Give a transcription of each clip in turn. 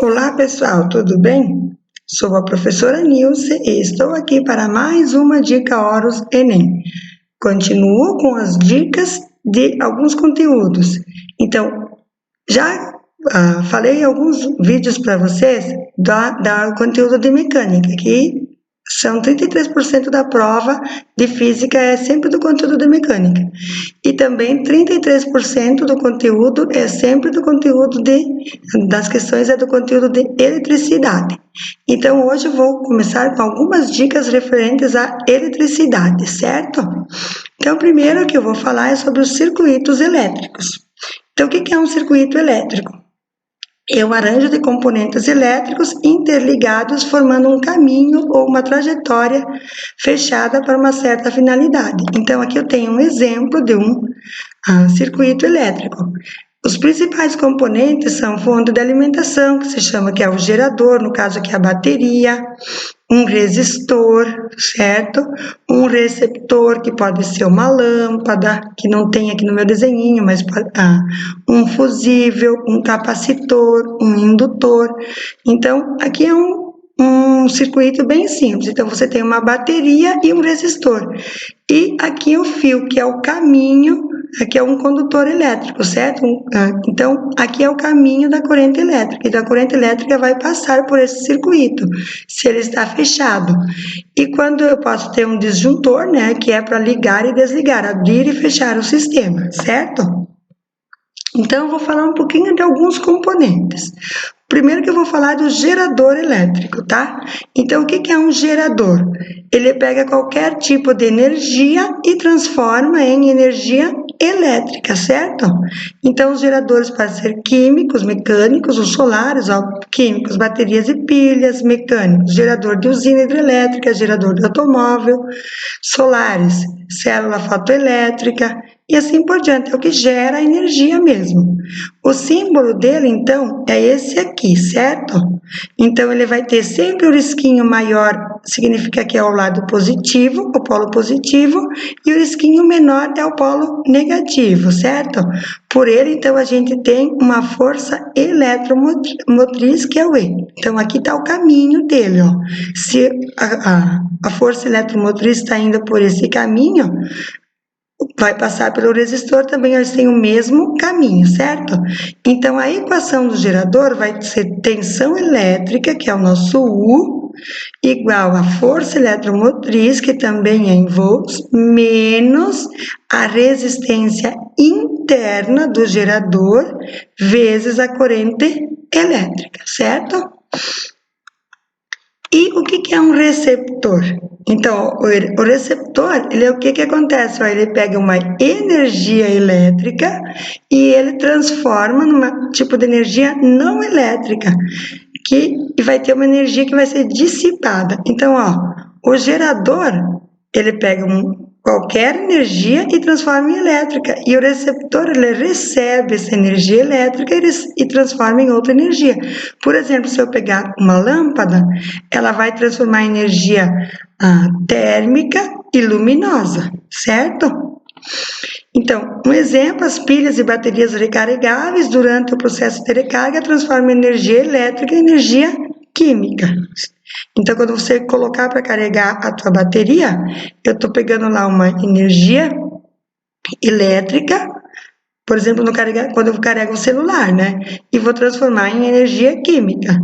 Olá pessoal, tudo bem? Sou a professora Nilce e estou aqui para mais uma Dica Horus Enem. Continuo com as dicas de alguns conteúdos. Então, já falei alguns vídeos para vocês do conteúdo de mecânica, que são 33% da prova de física é sempre do conteúdo de mecânica. E também 33% do conteúdo é sempre do conteúdo das questões é do conteúdo de eletricidade. Então hoje eu vou começar com algumas dicas referentes à eletricidade, certo? Então primeiro que eu vou falar é sobre os circuitos elétricos. Então o que é um circuito elétrico? É um arranjo de componentes elétricos interligados formando um caminho ou uma trajetória fechada para uma certa finalidade. Então, aqui eu tenho um exemplo de um circuito elétrico. Os principais componentes são fonte de alimentação, que se chama que é o gerador, no caso aqui a bateria, um resistor, certo? Um receptor, que pode ser uma lâmpada, que não tem aqui no meu desenhinho, mas um fusível, um capacitor, um indutor. Então, aqui é um circuito bem simples. Então, você tem uma bateria e um resistor. E aqui o fio, que é o caminho, aqui é um condutor elétrico, certo? Então, aqui é o caminho da corrente elétrica. Então, a corrente elétrica vai passar por esse circuito, se ele está fechado. E quando eu posso ter um disjuntor, né, que é para ligar e desligar, abrir e fechar o sistema, certo? Então, eu vou falar um pouquinho de alguns componentes. Primeiro que eu vou falar do gerador elétrico, tá? Então, o que é um gerador? Ele pega qualquer tipo de energia e transforma em energia elétrica, certo? Então, os geradores podem ser químicos, mecânicos, os solares, químicos, baterias e pilhas, mecânicos, gerador de usina hidrelétrica, gerador de automóvel, solares, célula fotoelétrica, e assim por diante, é o que gera a energia mesmo. O símbolo dele, então, é esse aqui, certo? Então, ele vai ter sempre o risquinho maior, significa que é o lado positivo, o polo positivo, e o risquinho menor é o polo negativo, certo? Por ele, então, a gente tem uma força eletromotriz, que é o E. Então, aqui está o caminho dele, ó. Se a força eletromotriz está indo por esse caminho, vai passar pelo resistor, também eles têm o mesmo caminho, certo? Então, a equação do gerador vai ser tensão elétrica, que é o nosso U, igual a força eletromotriz, que também é em volts, menos a resistência interna do gerador, vezes a corrente elétrica, certo? E o que é um receptor? Então, o receptor, ele é o que acontece? Ele pega uma energia elétrica e ele transforma numa tipo de energia não elétrica, que vai ter uma energia que vai ser dissipada. Então, o gerador, ele pega qualquer energia e transforma em elétrica. E o receptor, ele recebe essa energia elétrica e transforma em outra energia. Por exemplo, se eu pegar uma lâmpada, ela vai transformar em energia térmica e luminosa, certo? Então, um exemplo, as pilhas e baterias recarregáveis durante o processo de recarga transformam energia elétrica em energia química. Então, quando você colocar para carregar a tua bateria, eu estou pegando lá uma energia elétrica, por exemplo, quando eu carrego o celular, né? E vou transformar em energia química.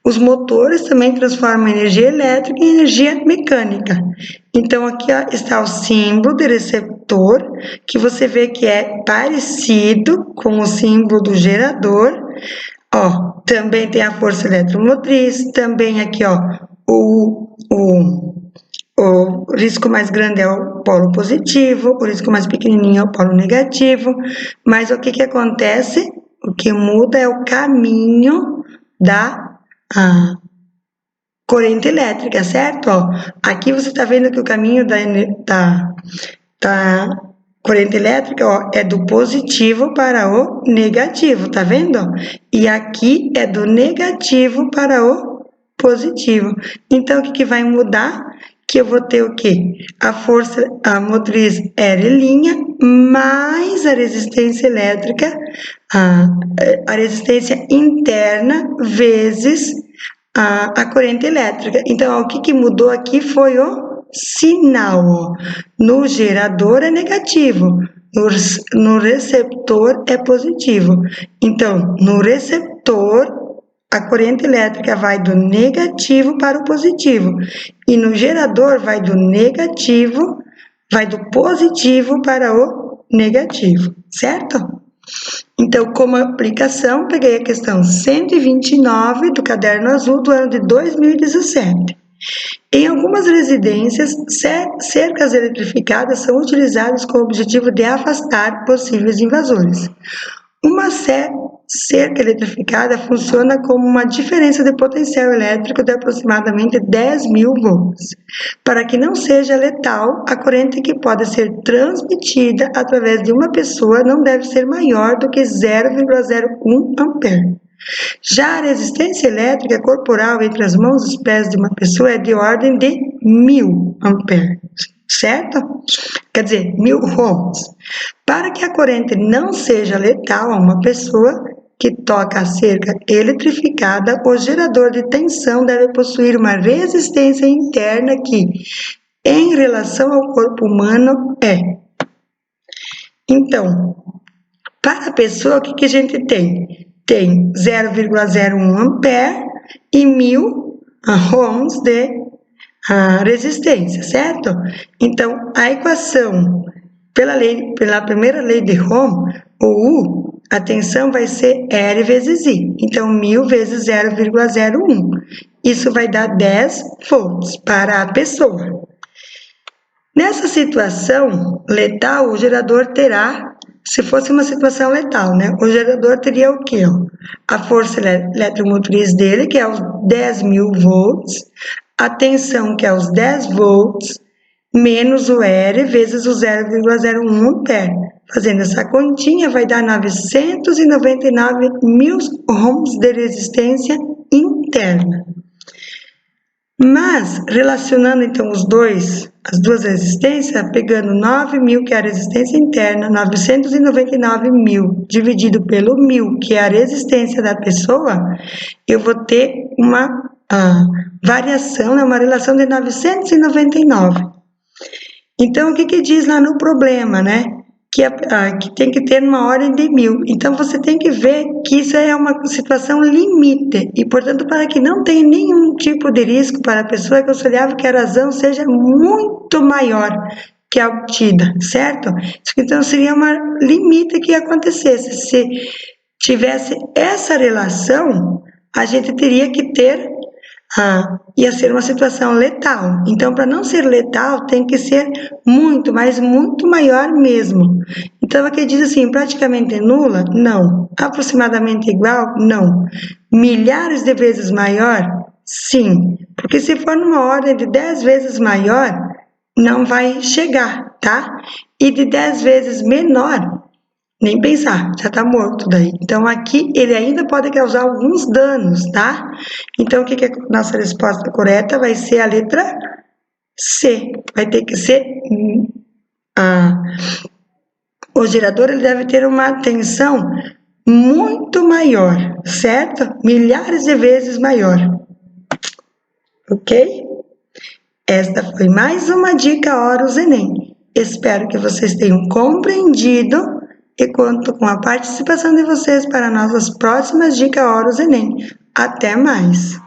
Os motores também transformam energia elétrica em energia mecânica. Então, aqui está o símbolo de receptor, que você vê que é parecido com o símbolo do gerador. Também tem a força eletromotriz, também aqui, o risco mais grande é o polo positivo, o risco mais pequenininho é o polo negativo, mas o que acontece? O que muda é o caminho da corrente elétrica, certo? Aqui você está vendo que o caminho da corrente elétrica é do positivo para o negativo, tá vendo? E aqui é do negativo para o positivo. Então, o que vai mudar? que eu vou ter o quê? A força motriz R' mais a resistência elétrica, a resistência interna vezes a corrente elétrica. Então, o que mudou aqui foi o sinal. Ó. No gerador é negativo, no receptor é positivo. Então, no receptor, a corrente elétrica vai do negativo para o positivo. E no gerador vai do positivo para o negativo, certo? Então, como aplicação, peguei a questão 129 do caderno azul do ano de 2017. Em algumas residências, cercas eletrificadas são utilizadas com o objetivo de afastar possíveis invasores. Uma cerca eletrificada funciona como uma diferença de potencial elétrico de aproximadamente 10.000 volts. Para que não seja letal, a corrente que pode ser transmitida através de uma pessoa não deve ser maior do que 0,01 ampere. Já a resistência elétrica corporal entre as mãos e os pés de uma pessoa é de ordem de 1.000 amperes, certo? Quer dizer, 1.000 ohms. Para que a corrente não seja letal a uma pessoa que toca a cerca eletrificada, o gerador de tensão deve possuir uma resistência interna que, em relação ao corpo humano, é. Então, para a pessoa, o que a gente tem? Tem 0,01 ampere e 1.000 ohms de resistência, certo? Então, a equação, pela primeira lei de Ohm, o U, a tensão vai ser R vezes I. Então, 1.000 vezes 0,01. Isso vai dar 10 volts para a pessoa. Nessa situação letal, o gerador terá, se fosse uma situação letal, né? O gerador teria o quê? A força eletromotriz dele, que é os 10.000 volts, a tensão, que é os 10 volts, menos o R vezes o 0,01 ampere. Fazendo essa continha, vai dar 999.000 ohms de resistência interna. Mas, relacionando então as duas resistências, pegando 9.000, que é a resistência interna, 999.000 dividido pelo 1.000, que é a resistência da pessoa, eu vou ter uma variação, uma relação de 999. Então, o que diz lá no problema, né? Que tem que ter uma ordem de 1.000. Então, você tem que ver que isso é uma situação limite e, portanto, para que não tenha nenhum tipo de risco para a pessoa, é aconselhável que a razão seja muito maior que a obtida, certo? Então, seria uma limite que acontecesse. Se tivesse essa relação, a gente teria que ter ia ser uma situação letal. Então, para não ser letal, tem que ser muito, mas muito maior mesmo. Então, aqui diz assim, praticamente nula? Não. Aproximadamente igual? Não. Milhares de vezes maior? Sim. Porque se for numa ordem de 10 vezes maior, não vai chegar, tá? E de 10 vezes menor, nem pensar, já está morto daí. Então, aqui ele ainda pode causar alguns danos, tá? Então, o que a nossa resposta correta vai ser a letra C. Vai ter que ser... o gerador ele deve ter uma tensão muito maior, certo? Milhares de vezes maior. Ok? Esta foi mais uma dica Horus Enem. Espero que vocês tenham compreendido e conto com a participação de vocês para nossas próximas dicas Horus Enem. Até mais!